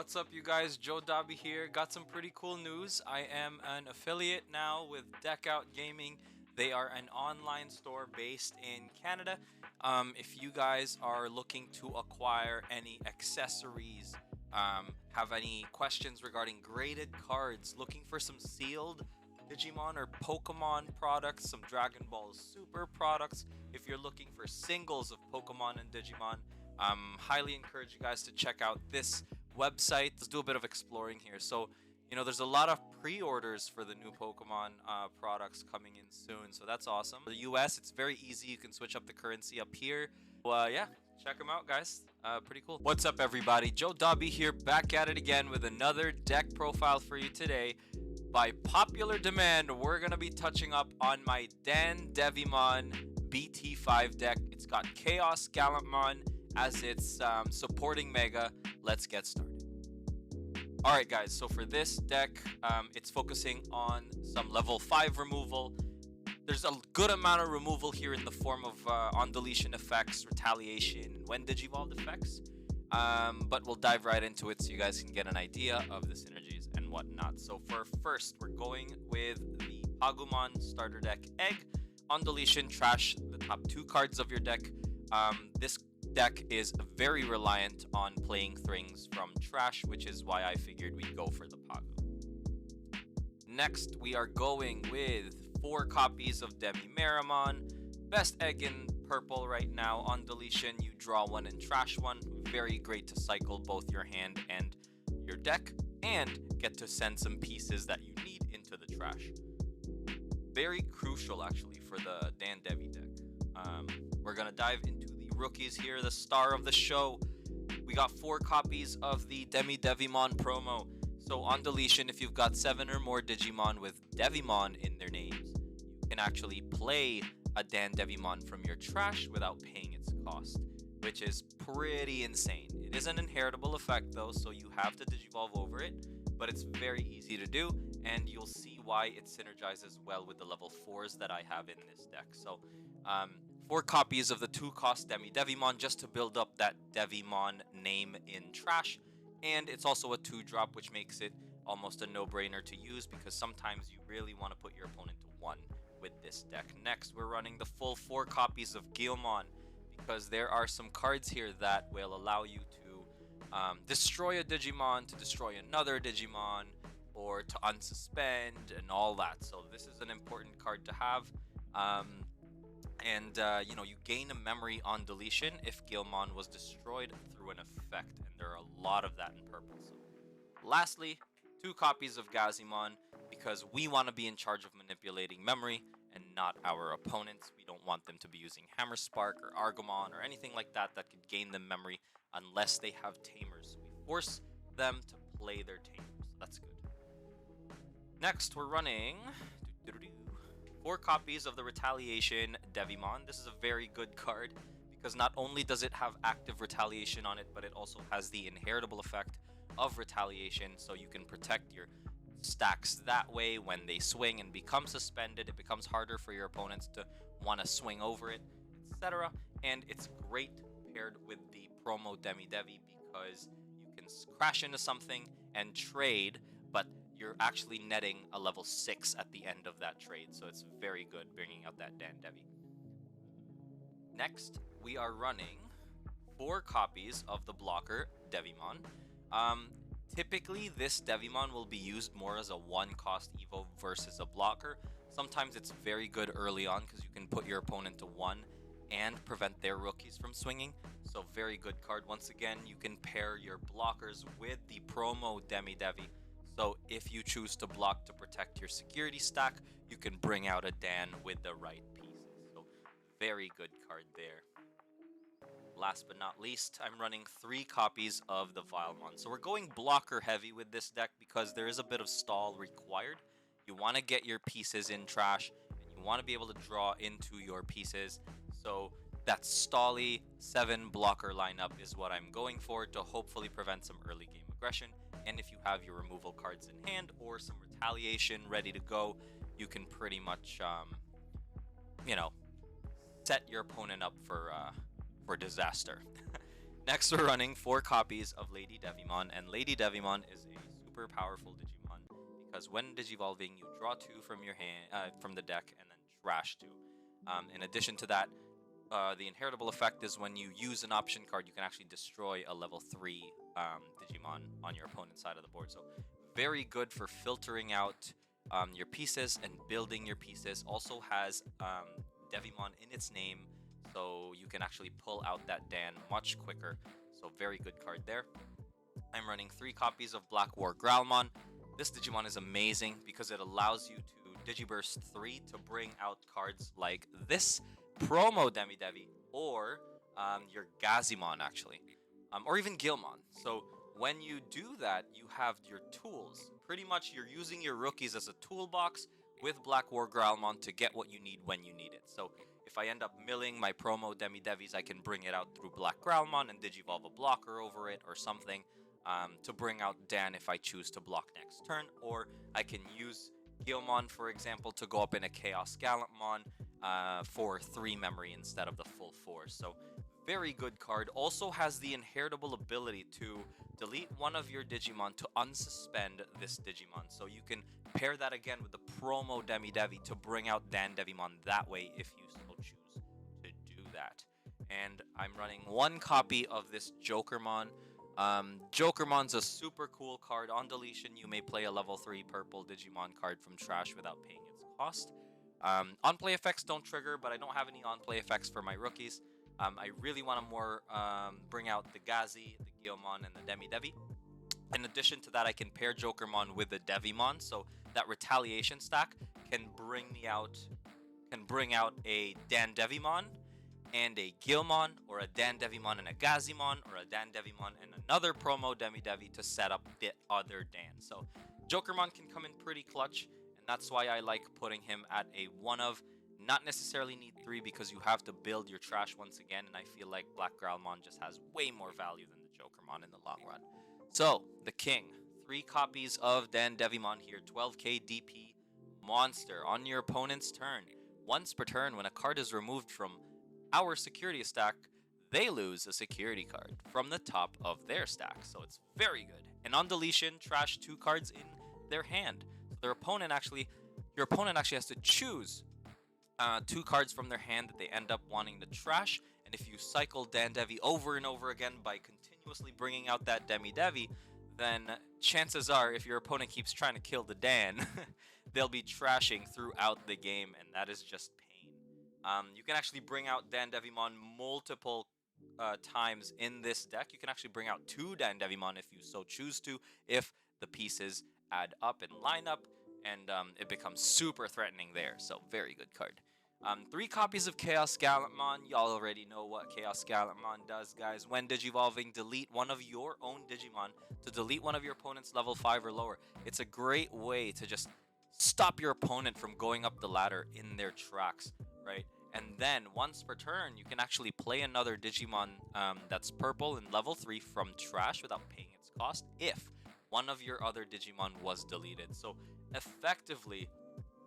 What's up, you guys? Joe Dobby here. Got some pretty cool news. I am an affiliate now with Deckout Gaming. They are an online store based in Canada. If you guys are looking to acquire any accessories, have any questions regarding graded cards, looking for some sealed Digimon or Pokemon products, some Dragon Ball Super products, if you're looking for singles of Pokemon and Digimon, highly encourage you guys to check out this website. Let's do a bit of exploring here. So, there's a lot of pre-orders for the new Pokemon products coming in soon. So that's awesome. For the US, it's very easy. You can switch up the currency up here. Yeah, check them out, guys. Pretty cool. What's up, everybody? Joe Dobby here, back at it again with another deck profile for you today. By popular demand, we're going to be touching up on my Dandevimon BT5 deck. It's got Chaos Gallantmon as its supporting Mega. Let's get started. Alright guys, so for this deck, it's focusing on some level 5 removal. There's a good amount of removal here in the form of on-deletion effects, retaliation, and when Digivolved effects. But we'll dive right into it so you guys can get an idea of the synergies and whatnot. So for first, we're going with the Pogomon starter deck Egg. On deletion, trash the top 2 cards of your deck. This deck is very reliant on playing things from trash, which is why I figured we'd go for the Pogo. Next, we are going with 4 copies of Davimon. Best egg in purple right now. On deletion, you draw 1 and trash 1. Very great to cycle both your hand and your deck, and get to send some pieces that you need into the trash. Very crucial, actually, for the Dandevi deck. We're going to dive into the rookies here, the star of the show. We got 4 copies of the Dandevimon promo. So on deletion, if you've got 7 or more Digimon with Davimon in their names, you can actually play a Dandevimon from your trash without paying its cost, which is pretty insane. It is an inheritable effect though, so you have to Digivolve over it, but it's very easy to do, and you'll see why it synergizes well with the level 4s that I have in this deck. So 4 copies of the 2-cost Davimon just to build up that Davimon name in trash. And it's also a 2-drop, which makes it almost a no-brainer to use because sometimes you really want to put your opponent to 1 with this deck. Next, we're running the full 4 copies of Jokermon because there are some cards here that will allow you to destroy a Digimon, to destroy another Digimon, or to unsuspend and all that. So this is an important card to have. You gain a memory on deletion if Jokermon was destroyed through an effect, and there are a lot of that in purple. So, lastly, 2 copies of Gazimon because we want to be in charge of manipulating memory and not our opponents. We don't want them to be using Hammer Spark or Argomon or anything like that that could gain them memory unless they have tamers. So we force them to play their tamers. So that's good. Next, we're running 4 copies of the Retaliation Davimon. This is a very good card because not only does it have active Retaliation on it, but it also has the inheritable effect of Retaliation, so you can protect your stacks that way. When they swing and become suspended, it becomes harder for your opponents to want to swing over it, etc. And it's great paired with the promo Devi because you can crash into something and trade, but you're actually netting a level 6 at the end of that trade, so it's very good bringing out that Dandevi. Next, we are running 4 copies of the blocker Davimon. Typically, this Davimon will be used more as a 1-cost Evo versus a blocker. Sometimes it's very good early on because you can put your opponent to 1 and prevent their rookies from swinging. So very good card. Once again, you can pair your blockers with the promo Devi. So if you choose to block to protect your security stack, you can bring out a Dan with the right pieces. So very good card there. Last but not least, I'm running 3 copies of the Vilemon. So we're going blocker heavy with this deck because there is a bit of stall required. You want to get your pieces in trash, and you want to be able to draw into your pieces. So that stally 7 blocker lineup is what I'm going for to hopefully prevent some early game aggression. And if you have your removal cards in hand or some retaliation ready to go, you can pretty much, set your opponent up for disaster. Next, we're running 4 copies of Lady Devimon, and Lady Devimon is a super powerful Digimon because when Digivolving, you draw 2 from your hand, from the deck, and then trash 2. In addition to that, the inheritable effect is when you use an option card, you can actually destroy a level 3 Digimon on your opponent's side of the board. So very good for filtering out your pieces and building your pieces. Also has Devimon in its name, so you can actually pull out that Dan much quicker. So very good card there. I'm running 3 copies of Black War Growlmon. This Digimon is amazing because it allows you to Digiburst 3 to bring out cards like this promo Demi-Devi or your Gazimon actually, or even Gilmon. So when you do that, you have your tools. Pretty much you're using your rookies as a toolbox with Black War Growlmon to get what you need when you need it. So if I end up milling my promo Demi-Devis, I can bring it out through Black Growlmon and Digivolve a blocker over it or something to bring out Dan if I choose to block next turn. Or I can use Gilmon, for example, to go up in a Chaos Gallantmon for 3 memory instead of the full 4. So very good card. Also has the inheritable ability to delete one of your Digimon to unsuspend this Digimon. So you can pair that again with the promo Demi-Devi to bring out Dandevimon that way if you so choose to do that. And I'm running 1 copy of this Jokermon. Jokermon's a super cool card. On deletion, you may play a level 3 purple Digimon card from trash without paying its cost. On-play effects don't trigger, but I don't have any on-play effects for my rookies. I really want to more bring out the Gazi, the Gilmon, and the Demi-Devi. In addition to that, I can pair Jokermon with the Devimon, so that retaliation stack can bring out a Dandevimon and a Gilmon, or a Dandevimon and a Gazimon, or a Dandevimon and another promo Demi-Devi to set up the other Dan. So Jokermon can come in pretty clutch, and that's why I like putting him at a 1 of. Not necessarily need 3 because you have to build your trash once again, and I feel like Black Growlmon just has way more value than the Jokermon in the long run. So, the King. 3 copies of Dandevimon here, 12k DP monster on your opponent's turn. Once per turn, when a card is removed from our security stack, they lose a security card from the top of their stack. So it's very good. And on deletion, trash 2 cards in their hand. So your opponent actually has to choose 2 cards from their hand that they end up wanting to trash. And if you cycle Dandevi over and over again by continuously bringing out that Demi-Devi, then chances are, if your opponent keeps trying to kill the Dan, they'll be trashing throughout the game, and that is just pain. You can actually bring out Dandevimon multiple times in this deck. You can actually bring out 2 Dandevimon if you so choose to, if the pieces add up and line up, and it becomes super threatening there. So very good card. 3 copies of Chaos Gallantmon. Y'all already know what Chaos Gallantmon does, guys. When Digivolving, delete one of your own Digimon to delete one of your opponent's level 5 or lower. It's a great way to just stop your opponent from going up the ladder in their tracks, right? And then once per turn, you can actually play another Digimon that's purple and level 3 from trash without paying its cost if one of your other Digimon was deleted. So effectively,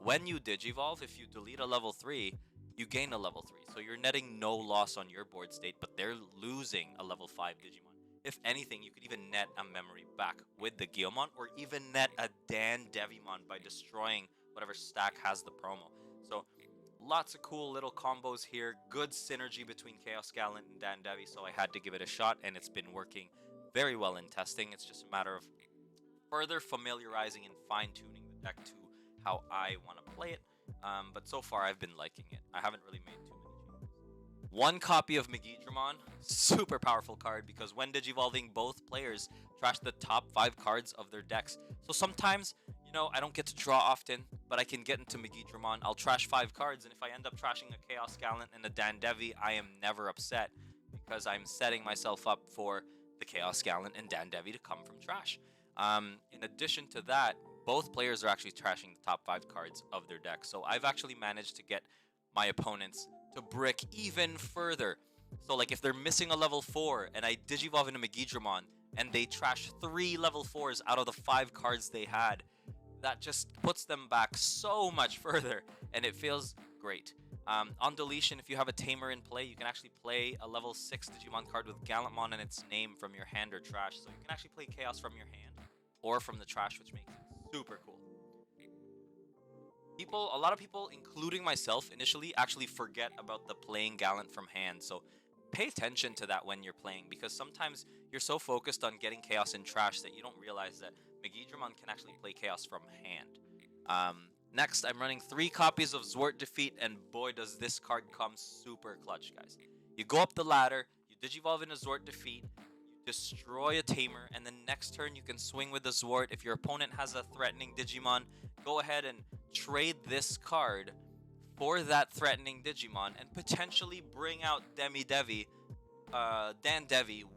when you Digivolve, if you delete a level 3, you gain a level 3. So you're netting no loss on your board state, but they're losing a level 5 Digimon. If anything, you could even net a memory back with the Gilmon, or even net a Dandevimon by destroying whatever stack has the promo. So lots of cool little combos here. Good synergy between Chaos Gallant and Dandevi, so I had to give it a shot, and it's been working very well in testing. It's just a matter of further familiarizing and fine-tuning the deck to how I want to play it, but so far I've been liking it. I haven't really made too many changes. 1 copy of Megidramon, super powerful card because when Digivolving, both players trash the top 5 cards of their decks. So sometimes, you know, I don't get to draw often, but I can get into Megidramon. I'll trash 5 cards, and if I end up trashing a Chaos Gallant and a Dandevi, I am never upset because I'm setting myself up for the Chaos Gallant and Dandevi to come from trash. In addition to that, both players are actually trashing the top 5 cards of their deck. So I've actually managed to get my opponents to brick even further. So like if they're missing a level 4 and I Digivolve into Megidramon and they trash 3 level 4s out of the 5 cards they had, that just puts them back so much further, and it feels great. On deletion, if you have a tamer in play, you can actually play a level 6 Digimon card with Gallantmon and its name from your hand or trash. So you can actually play Chaos from your hand or from the trash, which makes it super cool. A lot of people, including myself initially, actually forget about the playing Gallant from hand. So pay attention to that when you're playing, because sometimes you're so focused on getting Chaos in trash that you don't realize that Megidramon can actually play Chaos from hand. Next, I'm running 3 copies of Zwart Defeat, and boy does this card come super clutch, guys. You go up the ladder, you Digivolve into Zwart Defeat, you destroy a Tamer, and then next turn you can swing with the Zwart. If your opponent has a threatening Digimon, go ahead and trade this card for that threatening Digimon and potentially bring out Dandevi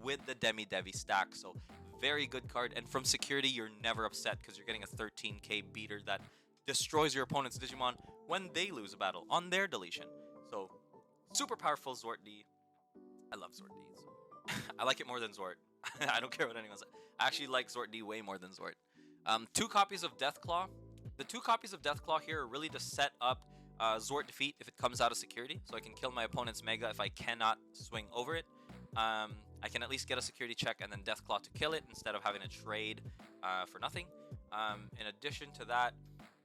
with the Devi stack. So very good card, and from security you're never upset because you're getting a 13k beater that destroys your opponent's Digimon when they lose a battle on their deletion. So super powerful Zwart D. I love Zwart D. So I like it more than Zwart. I don't care what anyone says. I actually like Zwart D way more than Zwart. 2 copies of Deathclaw. The 2 copies of Deathclaw here are really to set up Zwart Defeat if it comes out of security, so I can kill my opponent's Mega if I cannot swing over it. I can at least get a security check and then Deathclaw to kill it instead of having to trade for nothing. In addition to that,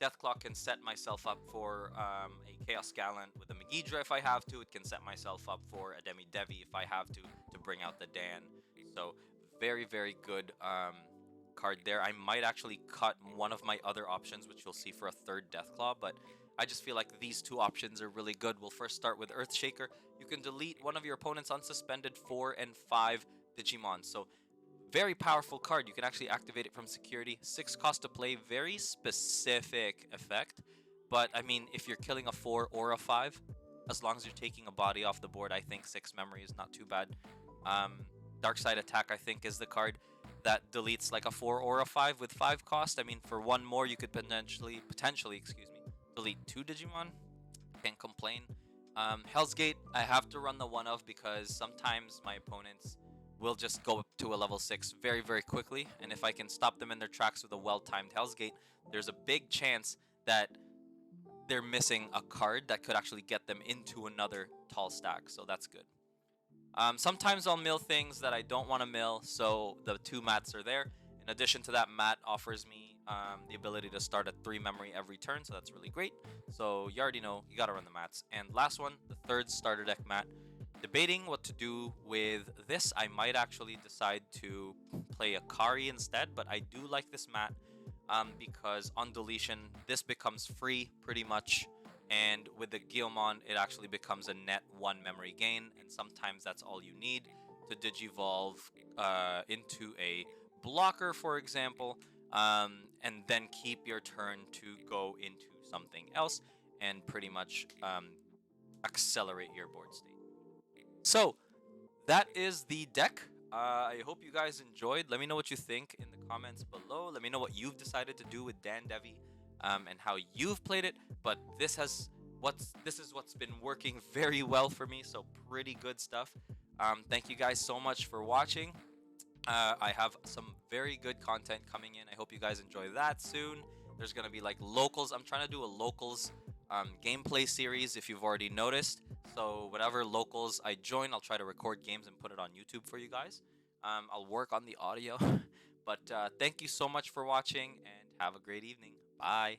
Deathclaw can set myself up for a Chaos Gallant with a Megidra if I have to. It can set myself up for a Devi if I have to bring out the Dan. So very, very good card there. I might actually cut one of my other options, which you'll see for a 3rd Deathclaw, but I just feel like these 2 options are really good. We'll first start with Earthshaker. You can delete one of your opponent's unsuspended 4 and 5 Digimon. So very powerful card. You can actually activate it from security. 6 cost to play. Very specific effect. But, I mean, if you're killing a 4 or a 5, as long as you're taking a body off the board, I think 6 memory is not too bad. Dark Side Attack, I think, is the card that deletes like a 4 or a 5 with 5 cost. I mean, for 1 more, you could potentially, delete 2 Digimon. Can't complain. Hell's Gate, I have to run the 1 of because sometimes my opponents will just go up to a level 6 very, very quickly. And if I can stop them in their tracks with a well-timed Hell's Gate, there's a big chance that they're missing a card that could actually get them into another tall stack. So that's good. Sometimes I'll mill things that I don't want to mill, so the 2 mats are there. In addition to that, mat offers me the ability to start at 3 memory every turn, so that's really great. So you already know, you gotta run the mats. And last one, the 3rd starter deck mat. Debating what to do with this. I might actually decide to play Akari instead, but I do like this mat because on deletion, this becomes free pretty much. And with the Guilmon, it actually becomes a net 1 memory gain, and sometimes that's all you need to Digivolve into a blocker, for example, and then keep your turn to go into something else and pretty much accelerate your board state. So that is the deck. I hope you guys enjoyed. Let me know what you think in the comments below. Let me know what you've decided to do with Dandevi and how you've played it. But this is what's been working very well for me. So pretty good stuff. Thank you guys so much for watching. I have some very good content coming in. I hope you guys enjoy that soon. There's gonna be like locals. I'm trying to do a locals gameplay series if you've already noticed. So whatever locals I join, I'll try to record games and put it on YouTube for you guys. I'll work on the audio. But thank you so much for watching and have a great evening. Bye.